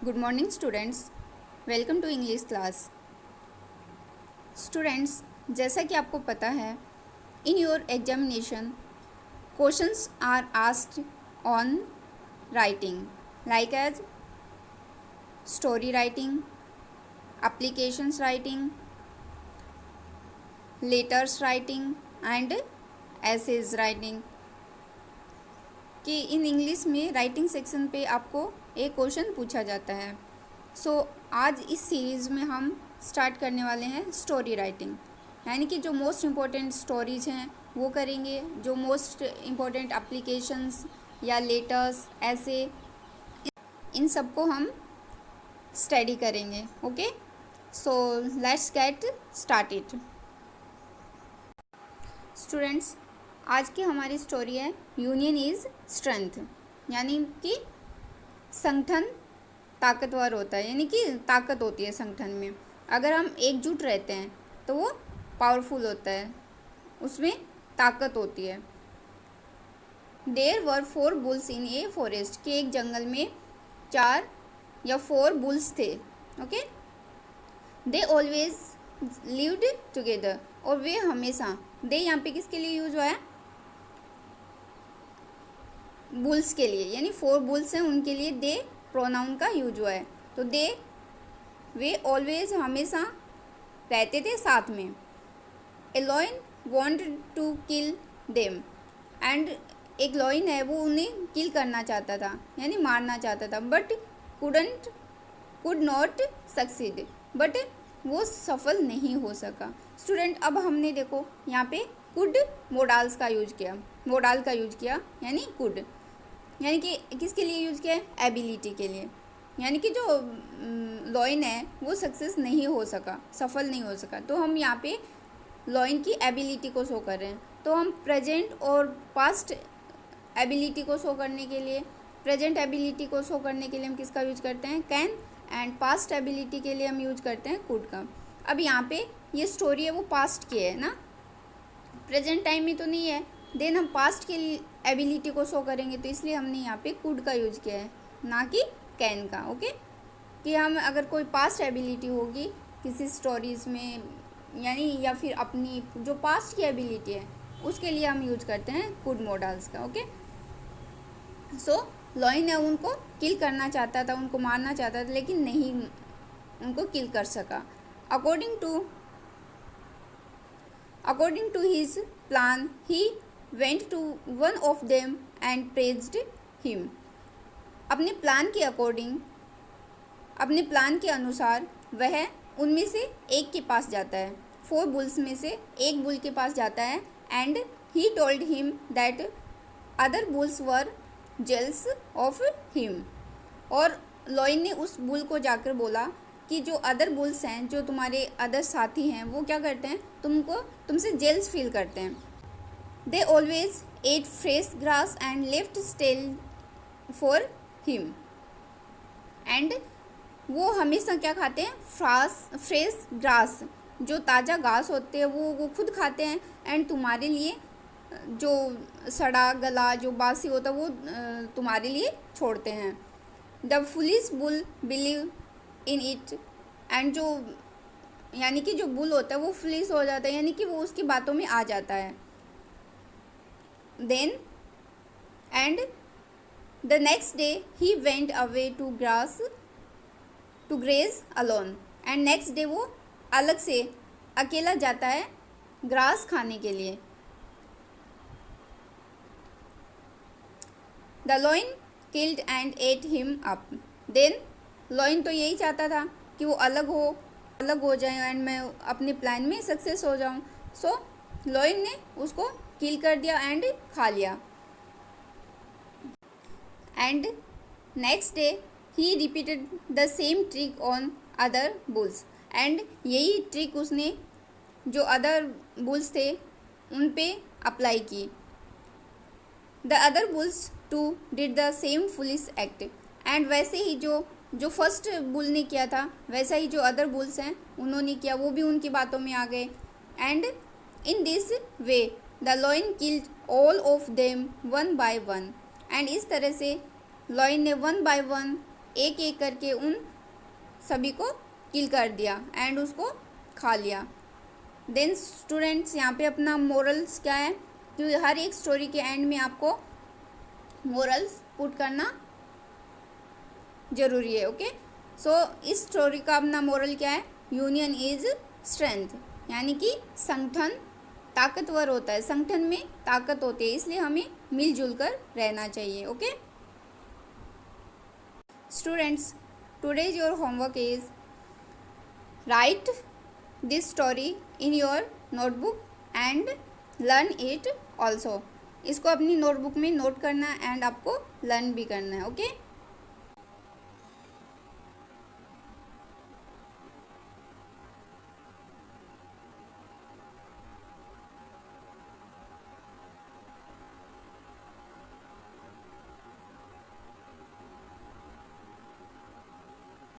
Good morning students, welcome to English class. Students, जैसा कि आपको पता है, in your examination questions are asked on writing like as story writing, applications writing, letters writing and essays writing. कि in English में writing section पे आपको एक क्वेश्चन पूछा जाता है। आज इस सीरीज़ में हम स्टार्ट करने वाले हैं स्टोरी राइटिंग, यानी कि जो मोस्ट इम्पॉर्टेंट स्टोरीज हैं वो करेंगे, जो मोस्ट इम्पॉर्टेंट एप्लीकेशंस या लेटर्स ऐसे इन सब को हम स्टडी करेंगे। Okay, so let's get started. Students, आज की हमारी स्टोरी है यूनियन इज़ स्ट्रेंथ, यानी कि संगठन ताकतवर होता है, यानी कि ताकत होती है संगठन में। अगर हम एकजुट रहते हैं तो वो पावरफुल होता है, उसमें ताकत होती है। There were 4 bulls in a forest, के एक जंगल में 4 या 4 बुल्स थे। Okay, they always lived together, और वे हमेशा, दे यहाँ पे किसके लिए यूज हुआ है? बुल्स के लिए, यानी 4 बुल्स हैं उनके लिए दे प्रोनाउन का यूज हुआ है। तो दे, वे ऑलवेज हमेशा रहते थे साथ में। A lion wanted to kill them, and एक लॉयन है वो उन्हें किल करना चाहता था, यानी मारना चाहता था, but could not succeed, but वो सफल नहीं हो सका। स्टूडेंट, अब हमने देखो यहाँ पे कुड मोडाल का यूज किया, यानी कुड, यानी कि किसके लिए यूज़ किया है? एबिलिटी के लिए, यानी कि जो लॉयन है वो सक्सेस नहीं हो सका, सफल नहीं हो सका। तो हम यहाँ पे लॉयन की एबिलिटी को शो कर रहे हैं। तो हम प्रेजेंट और पास्ट एबिलिटी को शो करने के लिए, प्रेजेंट एबिलिटी को शो करने के लिए हम किसका यूज करते हैं? कैन, एंड पास्ट एबिलिटी के लिए हम यूज करते हैं कुड का। अब यहाँ पे ये स्टोरी है वो पास्ट की है ना, प्रेजेंट टाइम में तो नहीं है। देन हम पास्ट की एबिलिटी को शो करेंगे, तो इसलिए हमने यहाँ पे कुड का यूज किया है, ना कि कैन का। ओके, कि हम अगर कोई पास्ट एबिलिटी होगी किसी स्टोरीज में, यानी या फिर अपनी जो पास्ट की एबिलिटी है उसके लिए हम यूज करते हैं कुड मॉडल्स का। ओके, सो लॉयन है उनको किल करना चाहता था, उनको मारना चाहता था, लेकिन नहीं उनको किल कर सका। According to his plan, he went to one of them and praised him. अपने प्लान के अनुसार वह उनमें से एक के पास जाता है, 4 बुल्स में से एक बुल के पास जाता है, and he told him that other bulls were jealous of him. और लॉयन ने उस बुल को जाकर बोला कि जो अदर बुल्स हैं, जो तुम्हारे अदर साथी हैं, वो क्या करते हैं? तुमसे जेल्स फील करते हैं। They always ate fresh grass and left stale for him, and वो हमेशा क्या खाते हैं? फ्रेश ग्रास, जो ताज़ा घास होते हैं वो खुद खाते हैं, एंड तुम्हारे लिए जो सड़ा गला जो बासी होता है वो तुम्हारे लिए छोड़ते हैं। The foolish bull believe in it, and जो, यानी कि जो बुल होता है वो फ्लिस हो जाता है, यानी कि वो उसकी बातों में आ जाता है। Then and the next day he went away to graze alone, and next day वो अलग से अकेला जाता है ग्रास खाने के लिए। The lion killed and ate him up, then lion तो यही चाहता था कि वो अलग हो जाए एंड मैं अपने प्लान में सक्सेस हो जाऊं। सो लॉयन ने उसको किल कर दिया एंड खा लिया। And next day he repeated the same trick on other bulls, and यही ट्रिक उसने जो अदर बुल्स थे उन पे अप्लाई की। The other bulls too did the same foolish act, and वैसे ही जो फर्स्ट बुल ने किया था वैसा ही जो अदर बुल्स हैं उन्होंने किया, वो भी उनकी बातों में आ गए। And in this way the lion killed all of them one by one, and इस तरह से लॉयन ने 1 by 1 एक एक करके उन सभी को किल कर दिया एंड उसको खा लिया। देन स्टूडेंट्स यहाँ पे अपना मोरल्स क्या है, क्योंकि हर एक स्टोरी के एंड में आपको मोरल्स पुट करना ज़रूरी है। ओके, सो इस स्टोरी का अपना मोरल क्या है, यूनियन इज स्ट्रेंथ, यानी कि संगठन ताकतवर होता है, संगठन में ताकत होती है, इसलिए हमें मिलजुल कर रहना चाहिए। Okay students, today's your homework is right this story in your notebook and learn it also. इसको अपनी नोटबुक में नोट करना एंड आपको लर्न भी करना है। ओके